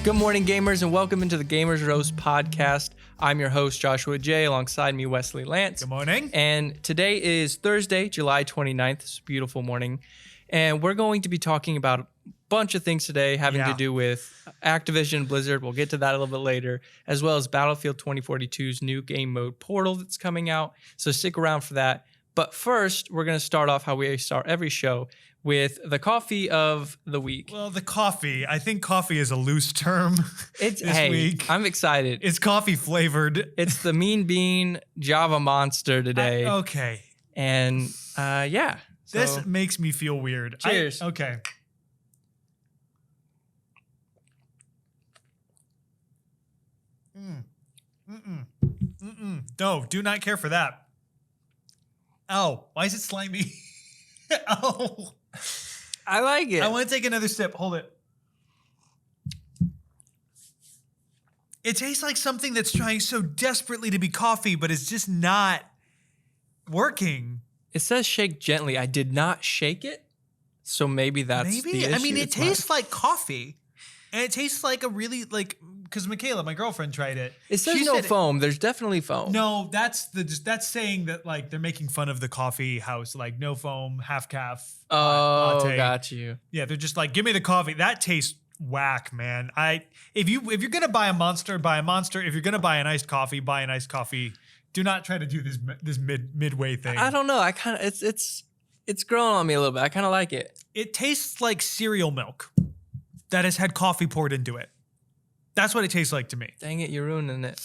Good morning, gamers, and welcome into the Gamers Roast podcast. I'm your host, Joshua J. Alongside me, Wesley Lance. Good morning. And today is Thursday, July 29th. It's a beautiful morning. And we're going to be talking about a bunch of things today having to do with Activision and Blizzard. We'll get to that a little bit later, as well as Battlefield 2042's new game mode Portal that's coming out. So stick around for that. But first, we're going to start off how we start every show with the coffee of the week. Well, the coffee. I think coffee is a loose term this week. I'm excited. It's coffee flavored. It's the Mean Bean Java Monster today. Okay. And yeah. So, this makes me feel weird. Cheers. Okay. No, do not care for that. Oh, why is it slimy? Oh. I like it. I want to take another sip. Hold it. It tastes like something that's trying so desperately to be coffee, but it's just not working. It says shake gently. I did not shake it, so maybe that's the issue. I mean, it tastes like coffee, and it tastes like a really because Michaela, my girlfriend, tried it. It says no foam. There's definitely foam. No, that's saying that they're making fun of the coffee house, like no foam, half calf. Latte. Got you. Yeah, they're just like, give me the coffee. That tastes whack, man. If you're gonna buy a Monster, buy a Monster. If you're gonna buy an iced coffee, buy an iced coffee. Do not try to do this midway thing. I don't know. I kind of it's growing on me a little bit. I kind of like it. It tastes like cereal milk that has had coffee poured into it. That's what it tastes like to me. Dang it, you're ruining it.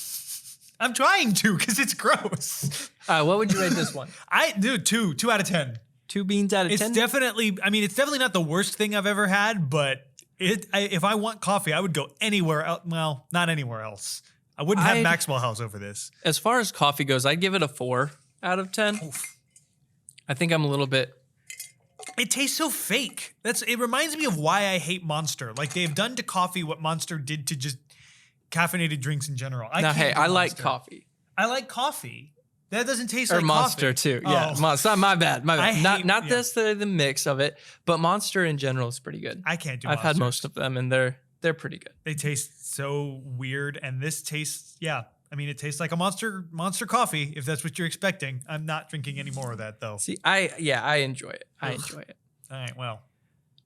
I'm trying to because it's gross. What would you rate this one? Two out of 10. 2 beans out of 10? It's definitely not the worst thing I've ever had, but if I want coffee, I would go anywhere else. Well, not anywhere else. I wouldn't have Maxwell House over this. As far as coffee goes, I'd give it a 4 out of 10. Oof. I think I'm a little bit... It tastes so fake. It reminds me of why I hate Monster. Like they've done to coffee what Monster did to just caffeinated drinks in general. I like coffee. I like coffee. That doesn't taste like Monster coffee. too. Yeah, Monster. My bad. Not necessarily the mix of it, but Monster in general is pretty good. I can't do. I've had most of them, and they're pretty good. They taste so weird, and this tastes. Yeah, it tastes like a Monster coffee. If that's what you're expecting, I'm not drinking any more of that though. See, I enjoy it. I enjoy it. All right. Well,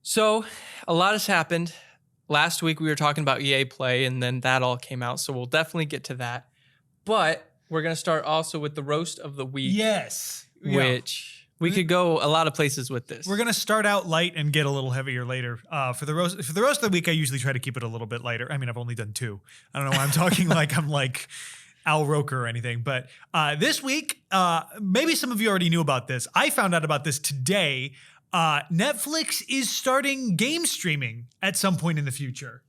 so a lot has happened. Last week we were talking about EA Play, and then that all came out. So we'll definitely get to that, but. We're going to start also with the roast of the week. Yes. Which we could go a lot of places with this. We're going to start out light and get a little heavier later. For the roast of the week, I usually try to keep it a little bit lighter. I've only done 2. I don't know why I'm talking like I'm like Al Roker or anything. But this week, maybe some of you already knew about this. I found out about this today. Netflix is starting game streaming at some point in the future.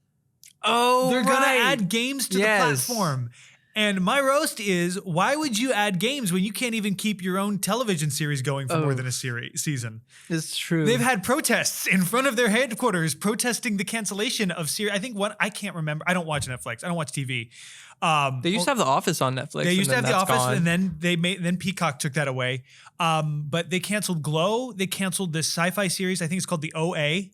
Oh, they're going to add games to the platform. And my roast is, why would you add games when you can't even keep your own television series going for more than a season? It's true. They've had protests in front of their headquarters protesting the cancellation of series. I think I can't remember. I don't watch Netflix. I don't watch TV. They used to have The Office on Netflix. They used to have The Office, gone. and then Peacock took that away. But they canceled Glow. They canceled this sci-fi series. I think it's called The OA.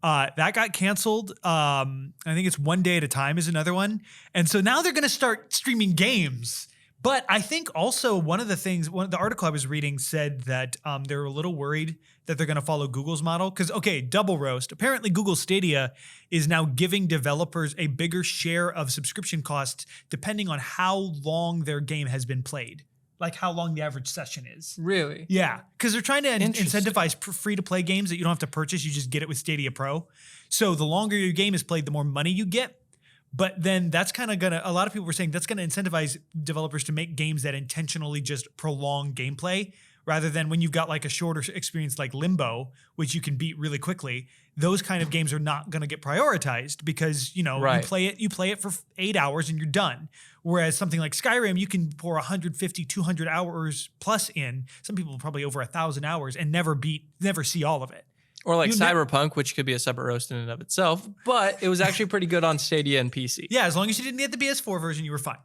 That got canceled. I think it's One Day at a Time is another one. And so now they're going to start streaming games. But I think also the article I was reading said that they're a little worried that they're going to follow Google's model. Because, double roast. Apparently Google Stadia is now giving developers a bigger share of subscription costs depending on how long their game has been played. Like how long the average session is. Really? Yeah, because they're trying to incentivize free-to-play games that you don't have to purchase. You just get it with Stadia Pro. So the longer your game is played, the more money you get. But then that's kind of a lot of people were saying that's going to incentivize developers to make games that intentionally just prolong gameplay rather than when you've got like a shorter experience like Limbo, which you can beat really quickly. Those kind of games are not going to get prioritized because, you play it for 8 hours and you're done. Whereas something like Skyrim, you can pour 150, 200 hours plus in. Some people probably over 1,000 hours and never see all of it. Or like Cyberpunk, which could be a separate roast in and of itself, but it was actually pretty good on Stadia and PC. Yeah, as long as you didn't get the PS4 version, you were fine.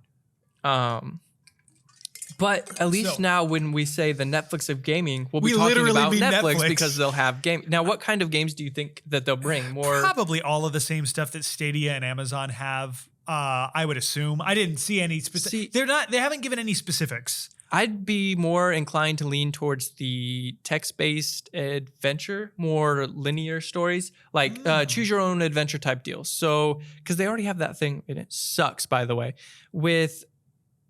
But at least now when we say the Netflix of gaming, we'll be We talking literally about mean Netflix Netflix. because they'll have game. Now, what kind of games do you think that they'll bring? More Probably all of the same stuff that Stadia and Amazon have. I would assume. I didn't see any specific. They haven't given any specifics. I'd be more inclined to lean towards the text-based adventure, more linear stories, like choose your own adventure type deals. So, because they already have that thing, and it sucks, by the way, with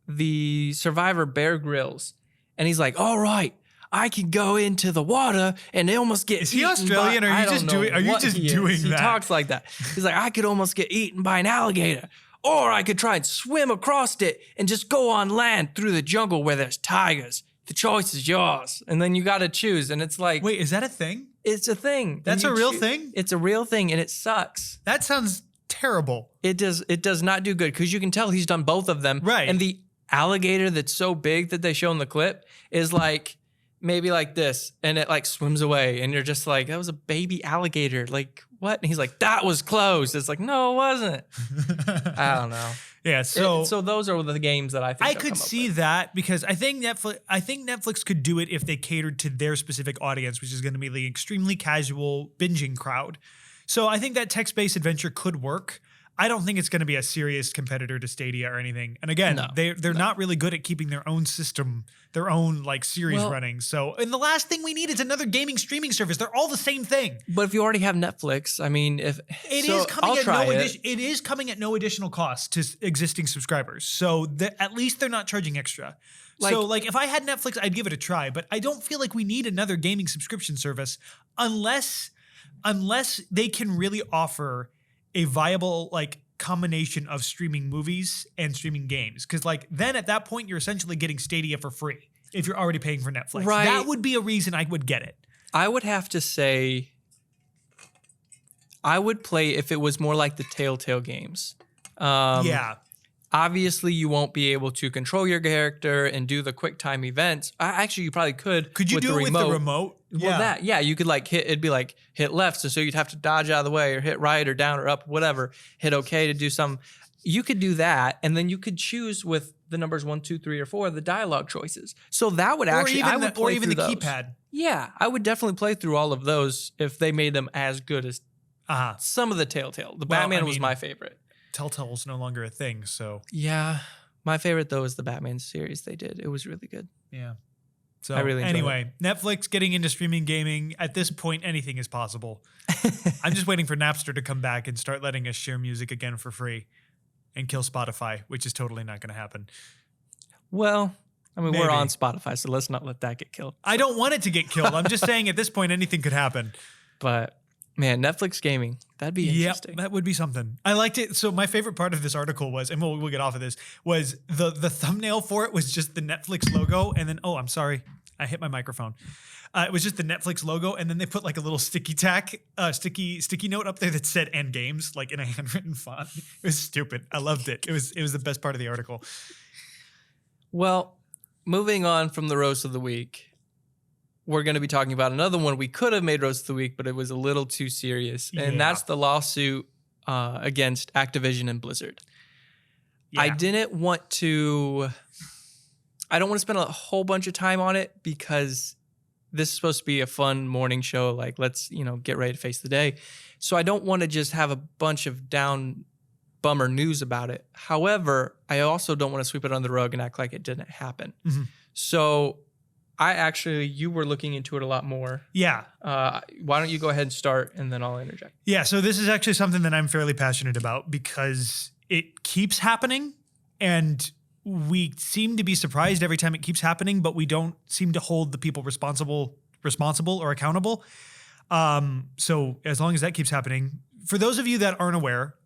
the Survivor Bear Grylls. And he's like, all right, I can go into the water and almost get Is he eaten Australian by, or are you just doing He that? talks like that. He's like, I could almost get eaten by an alligator. Or I could try and swim across it and just go on land through the jungle where there's tigers. The choice is yours. And then you got to choose. And it's like, Wait, is that a thing? it's a thing. That's a real thing? It's a real thing and it sucks. That sounds terrible. It does not do good because you can tell he's done both of them. Right. And the alligator that's so big that they show in the clip is like maybe like this and it like swims away and you're just like, that was a baby alligator. Like what? And he's like, that was close. It's like, no, it wasn't. I don't know. Yeah, so those are the games that I think I could see that because I think Netflix could do it if they catered to their specific audience, which is going to be the extremely casual binging crowd. So I think that text-based adventure could work. I don't think it's going to be a serious competitor to Stadia or anything. And again, they're not really good at keeping their own system, their own like series running. So, and the last thing we need is another gaming streaming service. They're all the same thing. But if you already have Netflix, I mean, it is coming at no additional cost to existing subscribers. So at least they're not charging extra. So if I had Netflix, I'd give it a try. But I don't feel like we need another gaming subscription service unless they can really offer a viable like combination of streaming movies and streaming games. Because like then at that point you're essentially getting Stadia for free if you're already paying for Netflix. Right. That would be a reason I would get it. I would have to say I would play if it was more like the Telltale games. Yeah. Obviously, you won't be able to control your character and do the quick time events. Actually, you probably could. Could you do it with the remote? Well, you could like it'd be like hit left, so you'd have to dodge out of the way, or hit right or down or up, whatever. Hit OK to do some. You could do that, and then you could choose with the numbers 1, 2, 3, or 4 the dialogue choices. So that would actually, or even the keypad. Yeah, I would definitely play through all of those if they made them as good as some of the Telltale. The Batman was my favorite. Telltale's no longer a thing, so yeah. My favorite though is the Batman series they did. It was really good. Yeah. So I really enjoyed it. Netflix getting into streaming gaming, at this point anything is possible. I'm just waiting for Napster to come back and start letting us share music again for free and kill Spotify, which is totally not going to happen. Well, I mean, Maybe. we're on Spotify, so let's not let that get killed. I don't want it to get killed. I'm just saying at this point anything could happen. But man, Netflix gaming, that'd be interesting. Yeah, that would be something. I liked it. So my favorite part of this article was, and we'll get off of this, was the thumbnail for it was just the Netflix logo. And then, I'm sorry, I hit my microphone. It was just the Netflix logo. And then they put like a little sticky note up there that said "and games" like in a handwritten font. It was stupid. I loved it. It was the best part of the article. Well, moving on from the roast of the week, we're going to be talking about another one we could have made roast of the week, but it was a little too serious. And that's the lawsuit against Activision and Blizzard. Yeah. I don't want to spend a whole bunch of time on it because this is supposed to be a fun morning show. Like, let's, get ready to face the day. So I don't want to just have a bunch of down bummer news about it. However, I also don't want to sweep it under the rug and act like it didn't happen. Mm-hmm. So you were looking into it a lot more. Yeah. Why don't you go ahead and start and then I'll interject. Yeah. So this is actually something that I'm fairly passionate about because it keeps happening and we seem to be surprised every time it keeps happening, but we don't seem to hold the people responsible or accountable. So as long as that keeps happening, for those of you that aren't aware,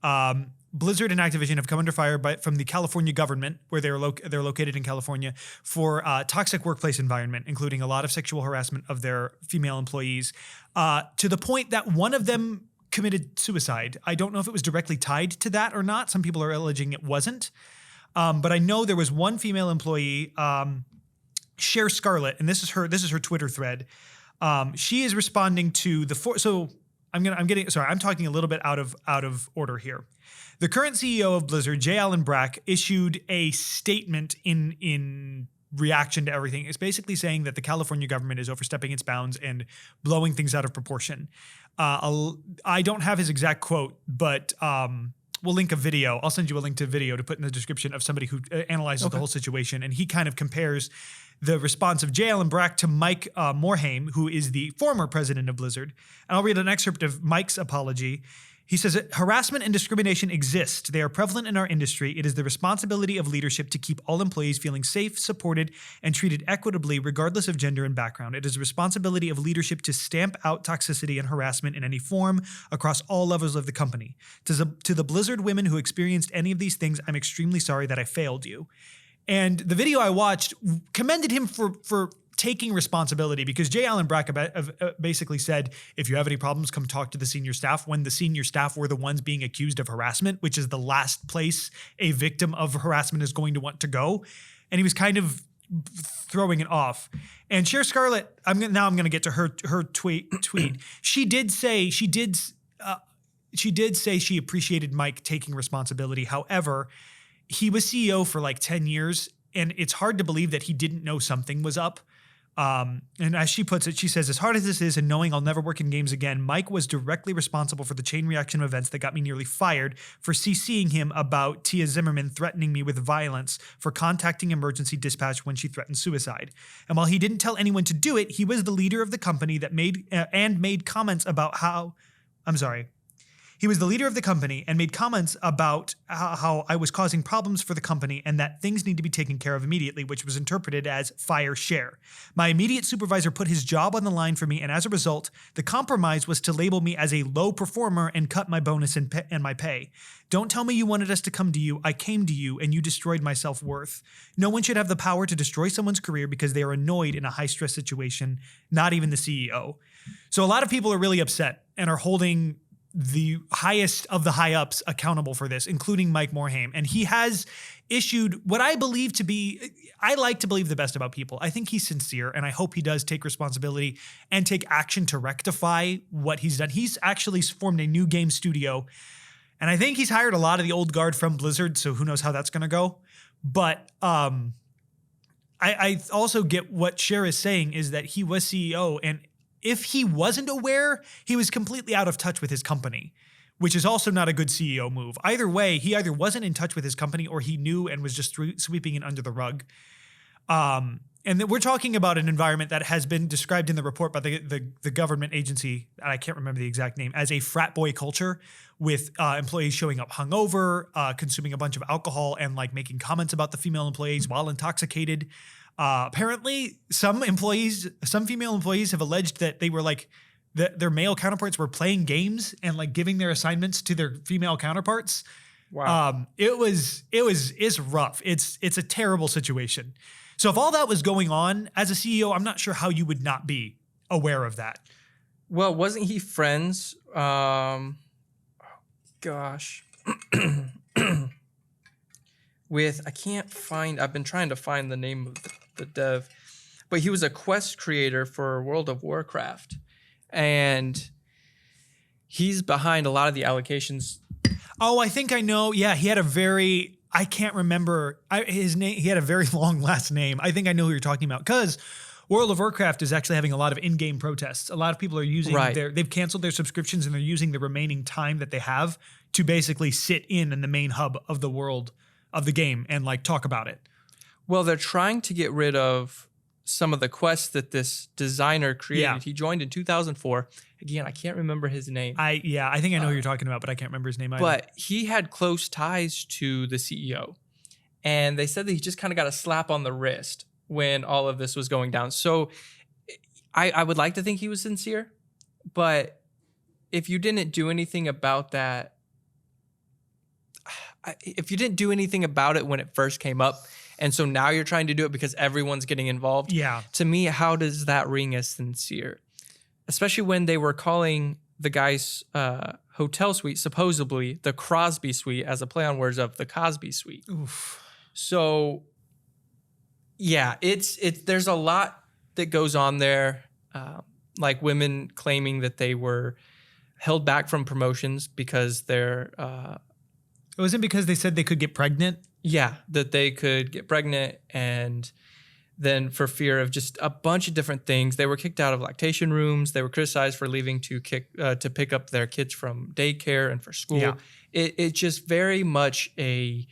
Blizzard and Activision have come under fire from the California government, where they're located in California, for toxic workplace environment, including a lot of sexual harassment of their female employees, to the point that one of them committed suicide. I don't know if it was directly tied to that or not. Some people are alleging it wasn't. But I know there was one female employee, Cher Scarlett, and this is her Twitter thread. She is responding to I'm talking a little bit out of order here. The current CEO of Blizzard, J. Allen Brack, issued a statement in reaction to everything is basically saying that the California government is overstepping its bounds and blowing things out of proportion. I don't have his exact quote, but we'll link a video. I'll send you a link to a video to put in the description of somebody who analyzes the whole situation. And he kind of compares the response of J. Allen Brack to Mike Morhaime, who is the former president of Blizzard. And I'll read an excerpt of Mike's apology. He says, harassment and discrimination exist. They are prevalent in our industry. It is the responsibility of leadership to keep all employees feeling safe, supported, and treated equitably regardless of gender and background. It is the responsibility of leadership to stamp out toxicity and harassment in any form across all levels of the company. To the Blizzard women who experienced any of these things, I'm extremely sorry that I failed you. And the video I watched commended him for taking responsibility, because J. Allen Brack basically said, if you have any problems, come talk to the senior staff, when the senior staff were the ones being accused of harassment, which is the last place a victim of harassment is going to want to go. And he was kind of throwing it off. And Cher Scarlett, I'm going to get to her tweet. She did say she appreciated Mike taking responsibility. However, he was CEO for like 10 years, and it's hard to believe that he didn't know something was up. And as she puts it, she says, as hard as this is and knowing I'll never work in games again, Mike was directly responsible for the chain reaction of events that got me nearly fired for CCing him about Tia Zimmerman threatening me with violence for contacting emergency dispatch when she threatened suicide. And while he didn't tell anyone to do it, he was the leader of the company that made comments about how He was the leader of the company and made comments about how I was causing problems for the company and that things need to be taken care of immediately, which was interpreted as fire Cher. My immediate supervisor put his job on the line for me, and as a result, the compromise was to label me as a low performer and cut my bonus and my pay. Don't tell me you wanted us to come to you. I came to you, and you destroyed my self-worth. No one should have the power to destroy someone's career because they are annoyed in a high-stress situation, not even the CEO. So a lot of people are really upset and are holding the highest of the high-ups accountable for this, including Mike Morhaime. And he has issued what I believe to be, I like to believe the best about people. I think he's sincere, and I hope he does take responsibility and take action to rectify what he's done. He's actually formed a new game studio, and I think he's hired a lot of the old guard from Blizzard, so who knows how that's going to go. But I also get what Cher is saying is that he was CEO, and if he wasn't aware, he was completely out of touch with his company, which is also not a good CEO move. Either way, he either wasn't in touch with his company or he knew and was just sweeping it under the rug. And we're talking about an environment that has been described in the report by the government agency, and I can't remember the exact name, as a frat boy culture with employees showing up hungover, consuming a bunch of alcohol, and like making comments about the female employees while intoxicated. Apparently, some female employees have alleged that they were like their male counterparts were playing games and like giving their assignments to their female counterparts. Wow, it's rough. It's a terrible situation. So if all that was going on as a CEO, I'm not sure how you would not be aware of that. Well, wasn't he friends? With I've been trying to find the name of the dev, but he was a quest creator for World of Warcraft, and he's behind a lot of the allocations. Oh, I think I know. Yeah, he had I can't remember his name. He had a very long last name. I think I know who you're talking about, because World of Warcraft is actually having a lot of in-game protests. A lot of people are using they've canceled their subscriptions, and they're using the remaining time that they have to basically sit in the main hub of the world of the game and like talk about it. Well, they're trying to get rid of some of the quests that this designer created. Yeah. He joined in 2004. Again, I can't remember his name. I think I know who you're talking about, but I can't remember his name either. But he had close ties to the CEO. And they said that he just kind of got a slap on the wrist when all of this was going down. So I would like to think he was sincere, but if you didn't do anything about that, if you didn't do anything about it when it first came up, and so now you're trying to do it because everyone's getting involved, to me, how does that ring as sincere? Especially when they were calling the guy's hotel suite supposedly the Crosby suite, as a play on words of the Cosby suite. Oof. So yeah, there's a lot that goes on there, like women claiming that they were held back from promotions because they're it wasn't because they said they could get pregnant? Yeah, that they could get pregnant, and than for fear of just a bunch of different things. They were kicked out of lactation rooms. They were criticized for leaving to pick up their kids from daycare and for school. Yeah. It's just very much a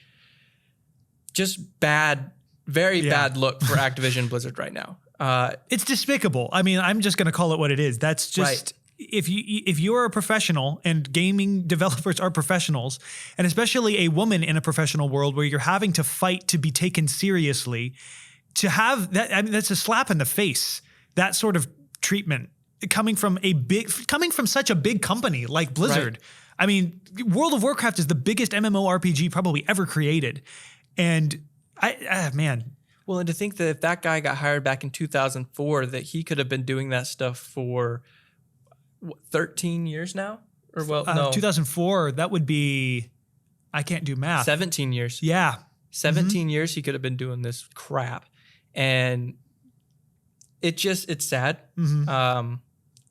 just bad, very bad look for Activision Blizzard right now. It's despicable. I mean, I'm just going to call it what it is. That's just if you are a professional, and gaming developers are professionals, and especially a woman in a professional world where you're having to fight to be taken seriously, to have that, I mean, that's a slap in the face. That sort of treatment coming from such a big company like Blizzard. Right. I mean, World of Warcraft is the biggest MMORPG probably ever created, and man. Well, and to think that if that guy got hired back in 2004, that he could have been doing that stuff for 13 years now? Or no. 2004, that would be, I can't do math. 17 years. Yeah. 17 years he could have been doing this crap. And it's sad. Mm-hmm.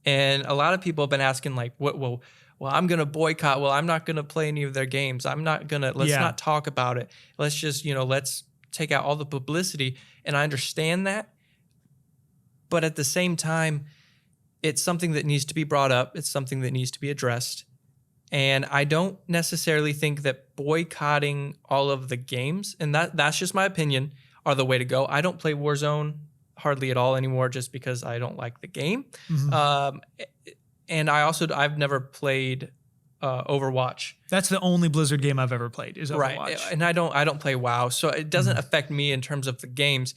And a lot of people have been asking like, well, I'm going to boycott. Well, I'm not going to play any of their games. I'm not going to, let's not talk about it. Let's just, let's take out all the publicity. And I understand that. But at the same time, it's something that needs to be brought up. It's something that needs to be addressed. And I don't necessarily think that boycotting all of the games, and that's just my opinion, are the way to go. I don't play Warzone hardly at all anymore just because I don't like the game. Mm-hmm. And I've never played Overwatch. That's the only Blizzard game I've ever played is Overwatch. Right. And I don't play WoW, so it doesn't affect me in terms of the games.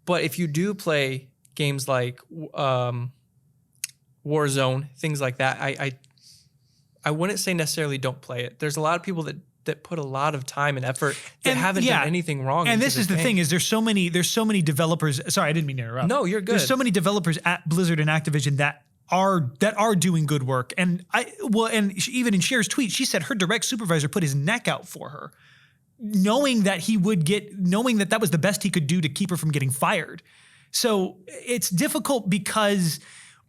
But if you do play games like Warzone, things like that, I wouldn't say necessarily don't play it. There's a lot of people that put a lot of time and effort that haven't done anything wrong. And this is the thing: is there's so many developers. Sorry, I didn't mean to interrupt. No, you're good. There's so many developers at Blizzard and Activision that are doing good work. And even in Cher's tweet, she said her direct supervisor put his neck out for her, knowing that that was the best he could do to keep her from getting fired. So it's difficult because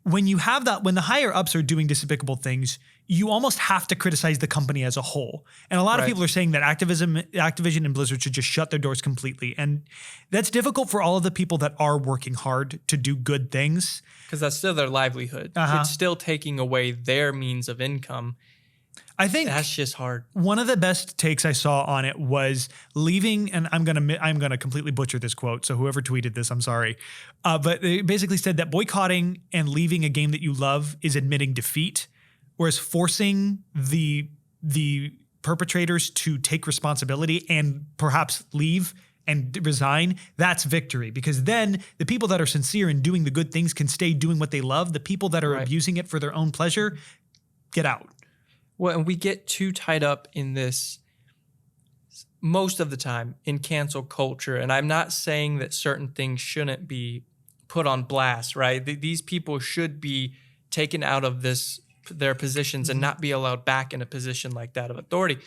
when you have that, when the higher ups are doing despicable things, you almost have to criticize the company as a whole. And a lot of people are saying that Activision and Blizzard should just shut their doors completely. And that's difficult for all of the people that are working hard to do good things. Because that's still their livelihood. It's still taking away their means of income. I think that's just hard. One of the best takes I saw on it was leaving, and I'm gonna completely butcher this quote, so whoever tweeted this, I'm sorry. But they basically said that boycotting and leaving a game that you love is admitting defeat, whereas forcing the perpetrators to take responsibility and perhaps leave and resign, that's victory. Because then the people that are sincere in doing the good things can stay doing what they love. The people that are abusing it for their own pleasure, get out. Well, and we get too tied up in this most of the time in cancel culture. And I'm not saying that certain things shouldn't be put on blast, right? These people should be taken out of their positions and not be allowed back in a position like that of authority.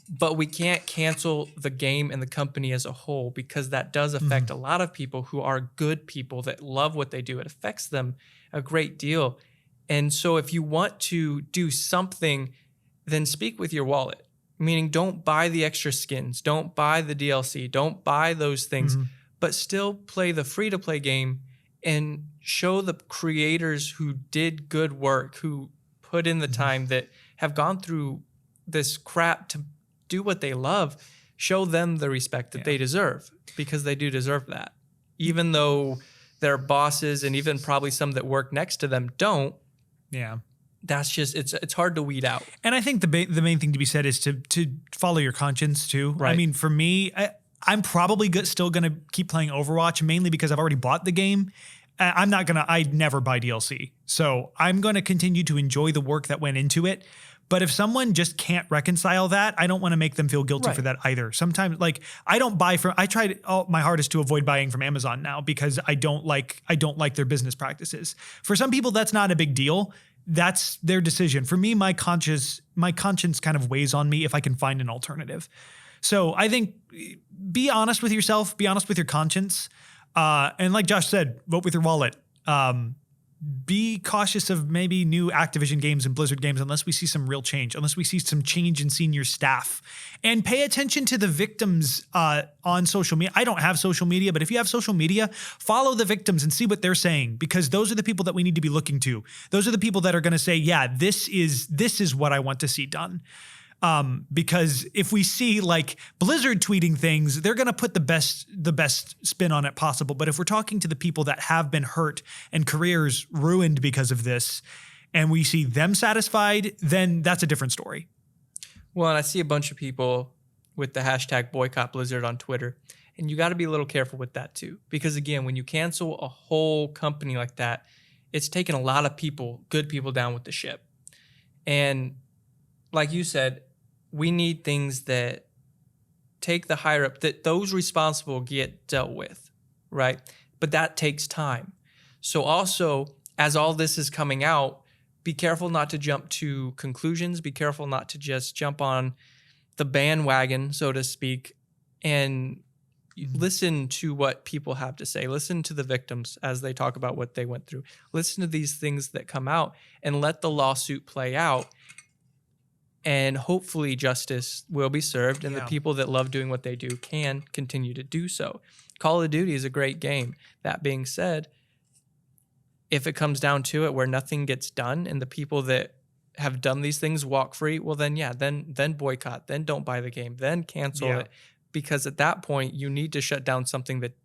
But we can't cancel the game and the company as a whole, because that does affect a lot of people who are good people that love what they do. It affects them a great deal. And so if you want to do something, then speak with your wallet, meaning don't buy the extra skins, don't buy the DLC, don't buy those things, but still play the free-to-play game and show the creators who did good work, who put in the time, that have gone through this crap to do what they love, show them the respect that they deserve, because they do deserve that. Even though their bosses and even probably some that work next to them don't. Yeah. That's just, it's hard to weed out. And I think the main thing to be said is to follow your conscience too. Right. I mean, for me, I'm probably still going to keep playing Overwatch, mainly because I've already bought the game. I never buy DLC. So I'm going to continue to enjoy the work that went into it. But if someone just can't reconcile that, I don't want to make them feel guilty for that either. Sometimes, like, I try my hardest to avoid buying from Amazon now, because I don't like their business practices. For some people, that's not a big deal. That's their decision. For me, my conscience kind of weighs on me if I can find an alternative. So I think be honest with yourself, be honest with your conscience. And like Josh said, vote with your wallet. be cautious of maybe new Activision games and Blizzard games unless we see some real change, unless we see some change in senior staff. And pay attention to the victims on social media. I don't have social media, but if you have social media, follow the victims and see what they're saying, because those are the people that we need to be looking to. Those are the people that are going to say, yeah, this is what I want to see done. Because if we see like Blizzard tweeting things, they're going to put the best spin on it possible. But if we're talking to the people that have been hurt and careers ruined because of this, and we see them satisfied, then that's a different story. Well, and I see a bunch of people with the hashtag boycott Blizzard on Twitter, and you got to be a little careful with that too. Because again, when you cancel a whole company like that, it's taken a lot of people, good people, down with the ship. And like you said, we need things that take the higher up, that those responsible get dealt with, right? But that takes time. So also, as all this is coming out, be careful not to jump to conclusions. Be careful not to just jump on the bandwagon, so to speak, and listen to what people have to say. Listen to the victims as they talk about what they went through. Listen to these things that come out and let the lawsuit play out. And hopefully justice will be served, and the people that love doing what they do can continue to do so. Call of Duty is a great game. That being said, if it comes down to it where nothing gets done and the people that have done these things walk free, well then boycott, then don't buy the game, then cancel it. Because at that point, you need to shut down something that,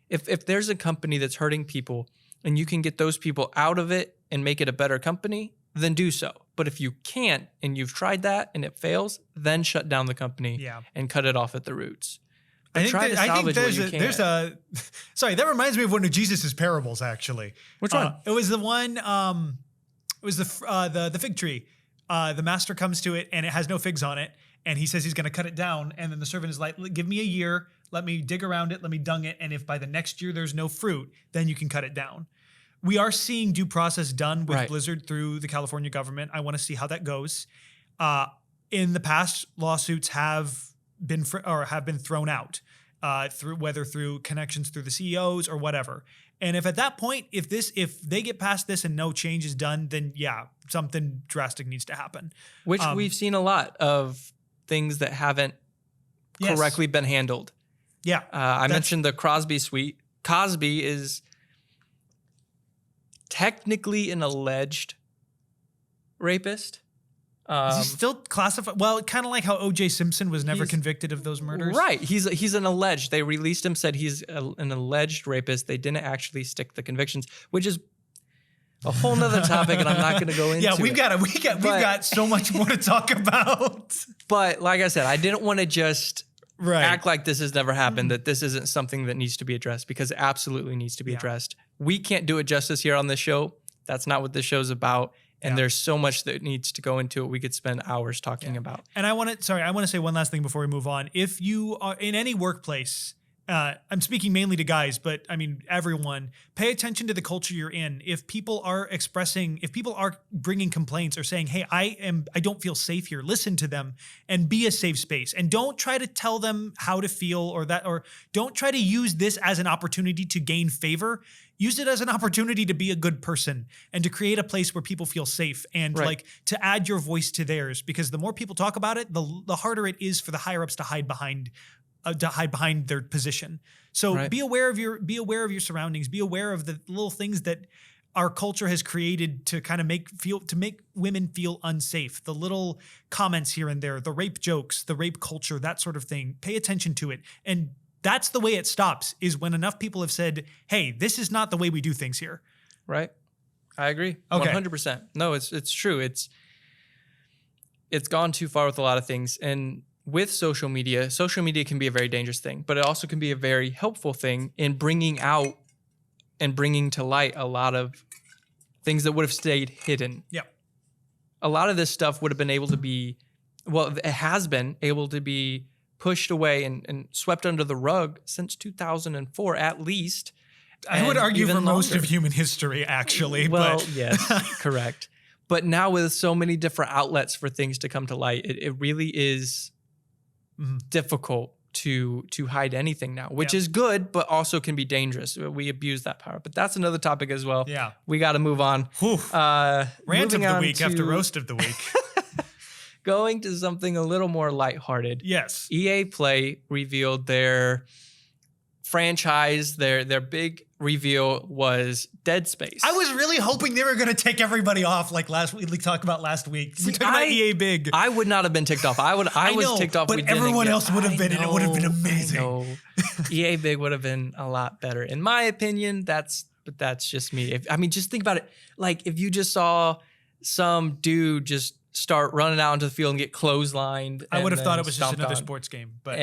if there's a company that's hurting people and you can get those people out of it and make it a better company, then do so. But if you can't and you've tried that and it fails, then shut down the company and cut it off at the roots. But try to salvage what you can. Sorry, that reminds me of one of Jesus' parables, actually. Which one? It was the one, it was the fig tree. The master comes to it and it has no figs on it. And he says he's going to cut it down. And then the servant is like, give me a year. Let me dig around it. Let me dung it. And if by the next year there's no fruit, then you can cut it down. We are seeing due process done with Blizzard through the California government. I want to see how that goes. In the past, lawsuits have been thrown out through connections through the CEOs or whatever. And if at that point, if they get past this and no change is done, then something drastic needs to happen. Which we've seen a lot of things that haven't correctly been handled. Yeah, I mentioned the Crosby suite. Cosby is technically an alleged rapist. Is he still classified? Well, kind of like how O.J. Simpson was never convicted of those murders. Right. He's an alleged. They released him, said he's an alleged rapist. They didn't actually stick the convictions, which is a whole nother topic, and I'm not going to go into it. We've got so much more to talk about. But like I said, I didn't want to just act like this has never happened, that this isn't something that needs to be addressed, because it absolutely needs to be addressed. We can't do it justice here on this show. That's not what this show's about. And there's so much that needs to go into it. We could spend hours talking about. And I want to say one last thing before we move on. If you are in any workplace, I'm speaking mainly to guys, but I mean everyone, pay attention to the culture you're in. If people are bringing complaints or saying, "Hey, I don't feel safe here," listen to them and be a safe space. And don't try to tell them how to feel or don't try to use this as an opportunity to gain favor. Use it as an opportunity to be a good person and to create a place where people feel safe and to add your voice to theirs, because the more people talk about it, the harder it is for the higher ups to hide behind their position. So be aware of your surroundings. Be aware of the little things that our culture has created to kind of make women feel unsafe. The little comments here and there, the rape jokes, the rape culture, that sort of thing. Pay attention to it. And that's the way it stops, is when enough people have said, "Hey, this is not the way we do things here." Right. I agree. Okay. 100%. No, it's true. It's gone too far with a lot of things. And with social media can be a very dangerous thing, but it also can be a very helpful thing in bringing out and bringing to light a lot of things that would have stayed hidden. Yeah. A lot of this stuff would have been able to be, it has been able to be pushed away and swept under the rug since 2004, at least. I would argue for most of human history, actually. Well, yes, correct. But now with so many different outlets for things to come to light, it really is difficult to hide anything now, which is good, but also can be dangerous. We abuse that power, but that's another topic as well. Yeah, we got to move on. Rant of the week after roast of the week. Going to something a little more lighthearted. Yes, EA Play revealed their franchise. Their big reveal was Dead Space. I was really hoping they were going to take everybody off like last week. We talked about last week. We talked about EA Big. I would not have been ticked off. I was ticked off. But everyone else would have been, and it would have been amazing. EA Big would have been a lot better, in my opinion. But that's just me. Just think about it. Like if you just saw some dude just start running out into the field and get clotheslined. I would have thought it was just another sports game. But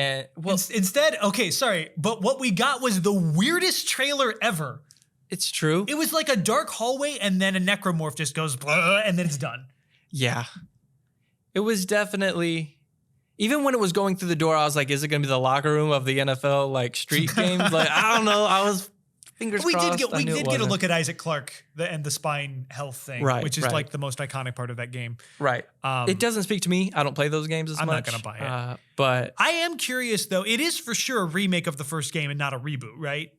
instead, but what we got was the weirdest trailer ever. It's true. It was like a dark hallway and then a necromorph just goes blah, and then it's done. Yeah. It was definitely, even when it was going through the door, I was like, is it going to be the locker room of the NFL like street games? Like, I don't know. I was fingers crossed. We did get a look at Isaac Clarke and the spine health thing, which is like the most iconic part of that game. Right. It doesn't speak to me. I don't play those games as much. I'm not going to buy it. But I am curious, though. It is for sure a remake of the first game and not a reboot, right?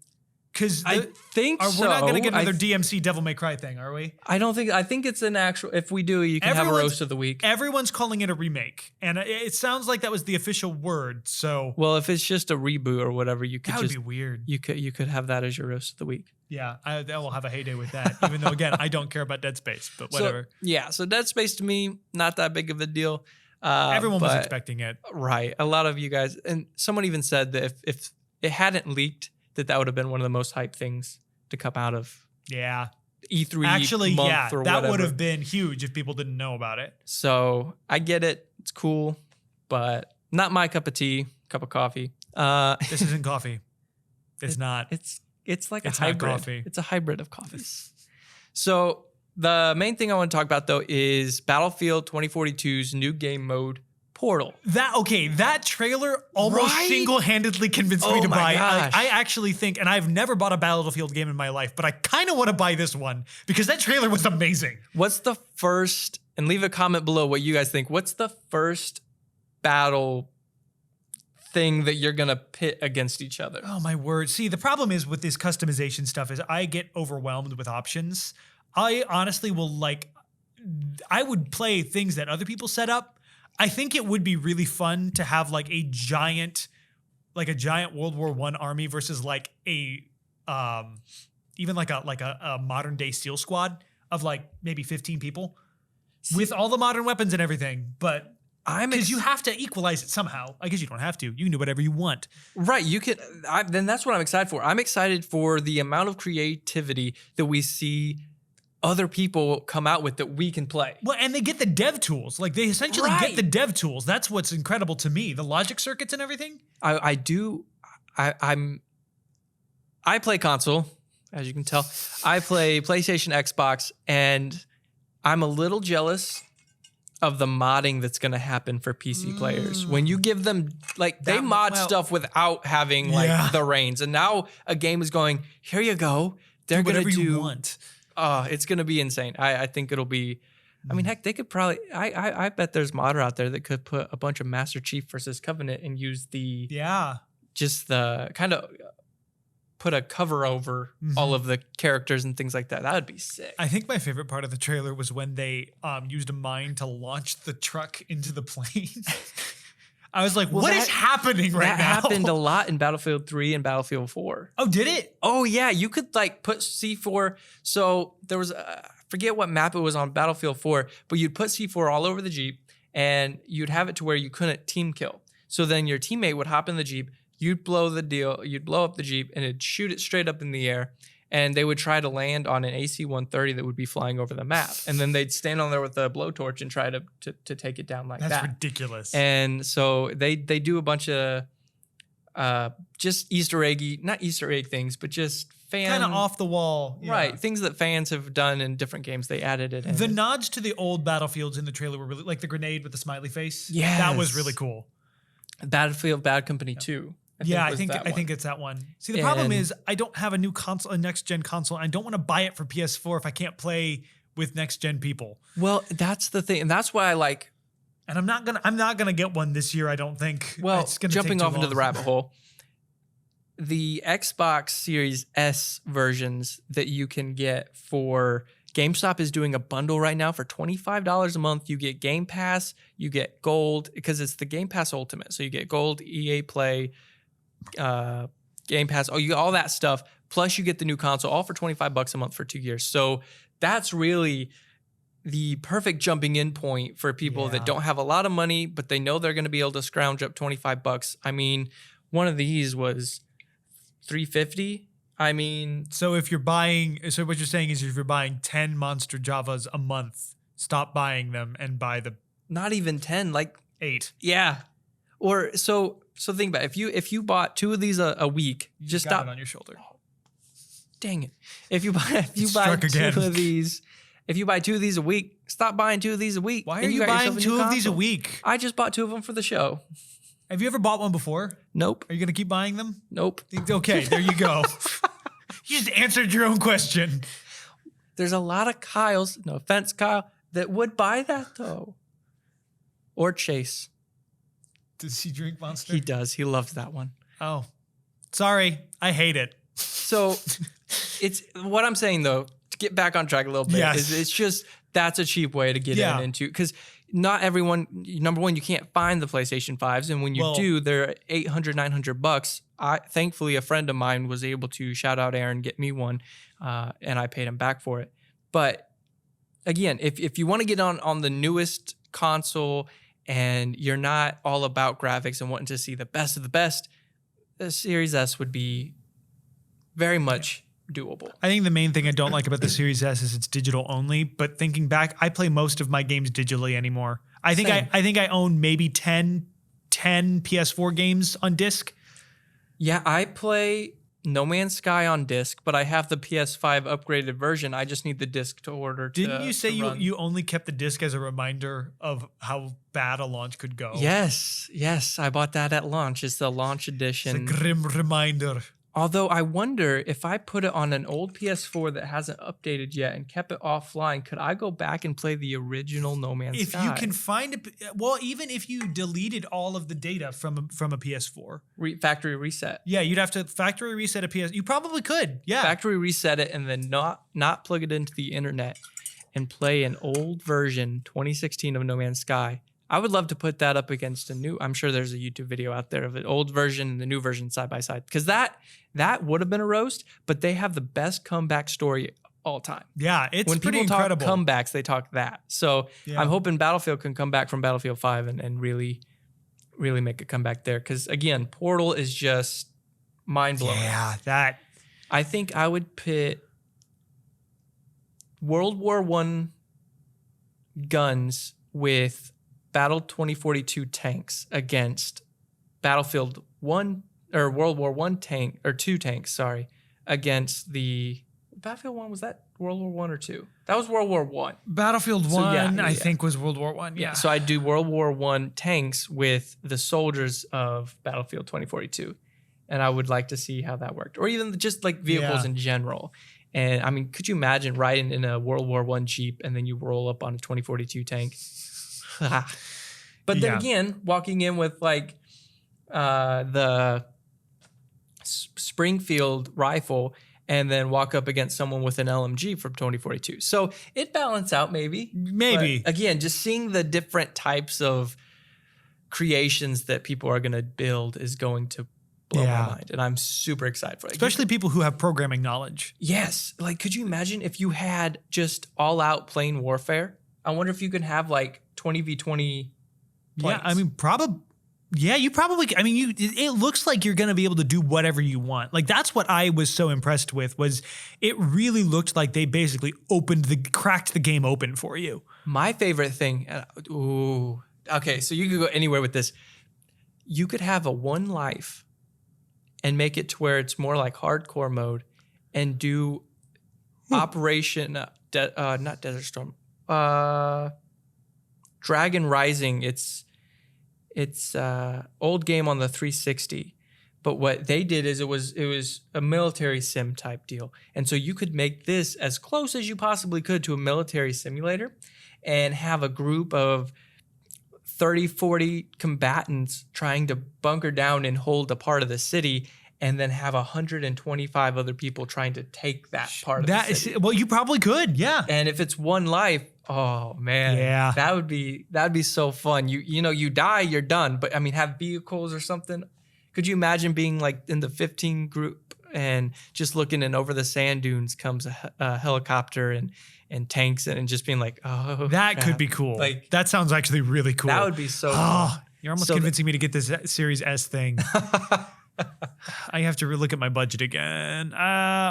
Because I think so. We're not going to get another DMC Devil May Cry thing, are we? I think it's an actual, if we do, you can have a roast of the week. Everyone's calling it a remake. And it sounds like that was the official word. So, well, if it's just a reboot or whatever, you could that would be weird. You could have that as your roast of the week. Yeah, I will have a heyday with that. Even though, again, I don't care about Dead Space, but whatever. So Dead Space to me, not that big of a deal. Everyone was expecting it. Right. A lot of you guys, and someone even said that if it hadn't leaked, that would have been one of the most hyped things to come out of E3 Actually, month or that whatever. Would have been huge if people didn't know about it. So I get it. It's cool, but not my cup of tea, cup of coffee. This isn't coffee. It's not. It's like it's a hybrid. Not coffee. It's a hybrid of coffees. So the main thing I want to talk about, though, is Battlefield 2042's new game mode, Portal. That trailer almost single-handedly convinced me to buy. I actually think, and I've never bought a Battlefield game in my life, but I kind of want to buy this one because that trailer was amazing. What's the first, and leave a comment below what you guys think, what's the first battle thing that you're going to pit against each other? Oh, my word. See, the problem is with this customization stuff is I get overwhelmed with options. I honestly I would play things that other people set up. I think it would be really fun to have like a giant World War I army versus like a even like a modern day SEAL squad of like maybe 15 people with all the modern weapons and everything. But because you have to equalize it somehow. I guess you don't have to. You can do whatever you want. Right. You can. Then that's what I'm excited for. I'm excited for the amount of creativity that we see other people come out with that we can play. Well, and they get the dev tools. Like they essentially get the dev tools. That's what's incredible to me. The logic circuits and everything. I play console, as you can tell. I play PlayStation, Xbox, and I'm a little jealous of the modding that's going to happen for PC players. When you give them, like, they mod stuff without having like the reins. And now a game is going, here you go. They're going to do whatever you want. It's going to be insane. I think it'll be, I mean, heck, they could probably, I bet there's modder out there that could put a bunch of Master Chief versus Covenant and use just the kind of put a cover over all of the characters and things like that. That would be sick. I think my favorite part of the trailer was when they used a mine to launch the truck into the plane. I was like, what is happening right now? That happened a lot in Battlefield 3 and Battlefield 4. Oh, did it? Oh, yeah. You could like put C4. So there was, I forget what map it was on Battlefield 4, but you'd put C4 all over the Jeep and you'd have it to where you couldn't team kill. So then your teammate would hop in the Jeep, you'd blow up the Jeep and it'd shoot it straight up in the air. And they would try to land on an AC-130 that would be flying over the map. And then they'd stand on there with a blowtorch and try to take it down like that. That's ridiculous. And so they do a bunch of just not Easter egg things, but just kind of off the wall. Yeah. Right. Things that fans have done in different games. They added it in. The nods to the old Battlefields in the trailer were really, like the grenade with the smiley face. Yeah. That was really cool. Battlefield Bad Company 2. I think it's that one. See, the problem is I don't have a new console, a next gen console. And I don't want to buy it for PS4 if I can't play with next gen people. Well, that's the thing, and that's why I like And I'm not gonna get one this year, I don't think. Well, it's gonna jumping take too off into long. the rabbit hole, the Xbox Series S versions that you can get for GameStop is doing a bundle right now for $25 a month. You get Game Pass, you get Gold, because it's the Game Pass Ultimate. So you get Gold, EA Play, Game Pass, you get all that stuff. Plus you get the new console, all for $25 a month for 2 years. So that's really the perfect jumping in point for people that don't have a lot of money, but they know they're going to be able to scrounge up $25. I mean, one of these was $350. I mean, so what you're saying is if you're buying 10 Monster Javas a month, stop buying them and buy the not even 10, like 8. Yeah. Or so think about it. If you bought 2 of these a week, just got stop it on your shoulder. Dang it. If you buy 2 of these, if you buy 2 of these a week, stop buying 2 of these a week. Why are you buying 2 of these a week? I just bought 2 of them for the show. Have you ever bought one before? Nope. Are you going to keep buying them? Nope. Okay, there you go. You just answered your own question. There's a lot of Kyles, no offense, Kyle, that would buy that though. Or Chase. Does he drink Monster? He does. He loves that one. Oh, sorry. I hate it. So it's what I'm saying though, to get back on track a little bit, is it's just that's a cheap way to get into, because not everyone, number one, you can't find the PlayStation 5s. And when you do, they're $800, $900. Thankfully, a friend of mine was able to, shout out Aaron, get me one. And I paid him back for it. But again, if you want to get on the newest console and you're not all about graphics and wanting to see the best of the best, the Series S would be very much doable. I think the main thing I don't like about the Series S is it's digital only. But thinking back, I play most of my games digitally anymore. I think I own maybe 10 PS4 games on disc. Yeah, I play No Man's Sky on disc, but I have the PS5 upgraded version. I just need the disc to order. Didn't you say you only kept the disc as a reminder of how bad a launch could go? Yes. I bought that at launch. It's the launch edition. It's a grim reminder. Although I wonder if I put it on an old PS4 that hasn't updated yet and kept it offline, could I go back and play the original No Man's Sky? If you can find it, even if you deleted all of the data from a PS4. Factory reset. Yeah, you'd have to factory reset a PS. You probably could, yeah. Factory reset it and then not plug it into the internet and play an old version, 2016 of No Man's Sky. I would love to put that up against a new. I'm sure there's a YouTube video out there of an old version and the new version side by side, because that would have been a roast. But they have the best comeback story all time. Yeah, it's when pretty people incredible. talk comebacks, they talk that. So I'm hoping Battlefield can come back from Battlefield 5 and really, really make a comeback there. Because again, Portal is just mind blowing. Yeah, that. I think I would pit World War I guns with Battle 2042 tanks against Battlefield 1 or World War I tank or 2 tanks, against the Battlefield 1. Was that World War 1 or 2? That was World War 1. Battlefield 1, I think, was World War 1. Yeah. So I'd do World War 1 tanks with the soldiers of Battlefield 2042. And I would like to see how that worked. Or even just like vehicles in general. And I mean, could you imagine riding in a World War I Jeep and then you roll up on a 2042 tank? But then again, walking in with like the Springfield rifle and then walk up against someone with an LMG from 2042. So it balanced out maybe. But again, just seeing the different types of creations that people are going to build is going to blow my mind. And I'm super excited for it. Especially people who have programming knowledge. Yes. Like, could you imagine if you had just all out plain warfare? I wonder if you could have like 20v20 planes. Yeah, I mean, probably. Yeah, you probably. I mean, it looks like you're going to be able to do whatever you want. Like that's what I was so impressed with. Was it really looked like they basically cracked the game open for you. My favorite thing. Okay, so you could go anywhere with this. You could have a 1 life, and make it to where it's more like hardcore mode, and do Operation not Desert Storm. Dragon Rising. It's old game on the 360, but what they did is it was a military sim type deal, and so you could make this as close as you possibly could to a military simulator, and have a group of 30, 40 combatants trying to bunker down and hold a part of the city, and then have 125 other people trying to take that part of the city. Well, you probably could, yeah. And if it's one life, oh man, that'd be so fun. You die, you're done. But I mean, have vehicles or something. Could you imagine being like in the 15 group and just looking, and over the sand dunes comes a helicopter and tanks and just being like, oh, that crap. could be cool. Like, that sounds actually really cool. That would be so cool. You're almost convincing me to get this Series S thing. I have to relook at my budget again.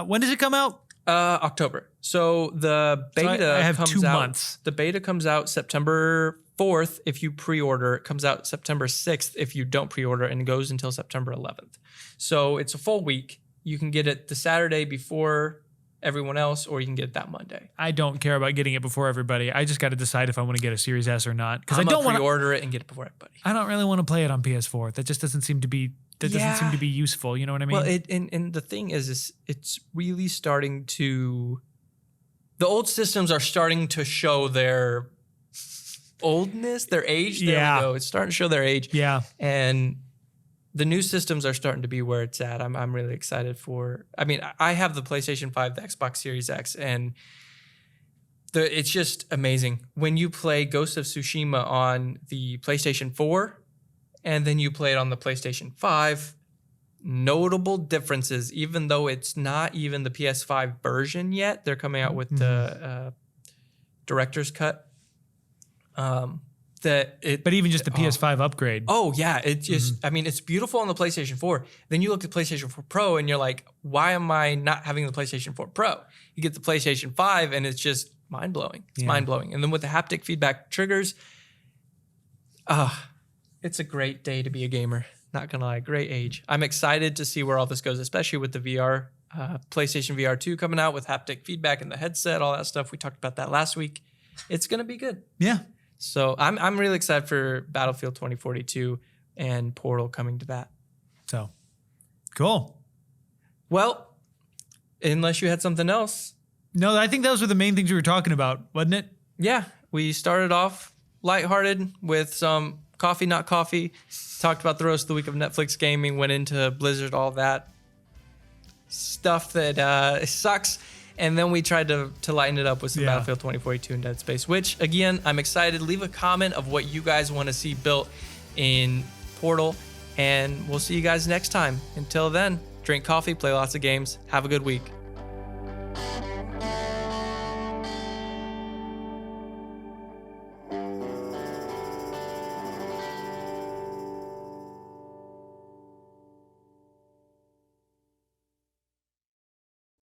When does it come out? October. So the beta I have comes 2 out, months. The beta comes out September 4th if you pre-order. It comes out September 6th if you don't pre-order, and it goes until September 11th. So it's a full week. You can get it the Saturday before everyone else, or you can get it that Monday. I don't care about getting it before everybody. I just got to decide if I want to get a Series S or not, because I don't want to pre-order it and get it before everybody. I don't really want to play it on PS4. That just doesn't seem to be. Doesn't seem to be useful. You know what I mean? Well, and the thing is it's really starting to. The old systems are starting to show their oldness, their age. There we go. It's starting to show their age. Yeah. And the new systems are starting to be where it's at. I'm really excited for. I mean, I have the PlayStation 5, the Xbox Series X, and it's just amazing when you play Ghost of Tsushima on the PlayStation 4. And then you play it on the PlayStation 5. Notable differences, even though it's not even the PS5 version yet. They're coming out with the director's cut. But even just the PS5 upgrade. Oh, yeah. It just, I mean, it's beautiful on the PlayStation 4. Then you look at PlayStation 4 Pro and you're like, why am I not having the PlayStation 4 Pro? You get the PlayStation 5 and it's just mind-blowing. It's mind-blowing. And then with the haptic feedback triggers, it's a great day to be a gamer. Not gonna lie, great age. I'm excited to see where all this goes, especially with the VR, PlayStation VR 2 coming out with haptic feedback in the headset, all that stuff. We talked about that last week. It's gonna be good. Yeah. So I'm really excited for Battlefield 2042 and Portal coming to that. So, cool. Well, unless you had something else. No, I think those were the main things we were talking about, wasn't it? Yeah, we started off lighthearted with some coffee, not coffee. Talked about the roast of the week of Netflix gaming, went into Blizzard, all that stuff that sucks. And then we tried to lighten it up with some Battlefield 2042 and Dead Space, which, again, I'm excited. Leave a comment of what you guys want to see built in Portal, and we'll see you guys next time. Until then, drink coffee, play lots of games. Have a good week.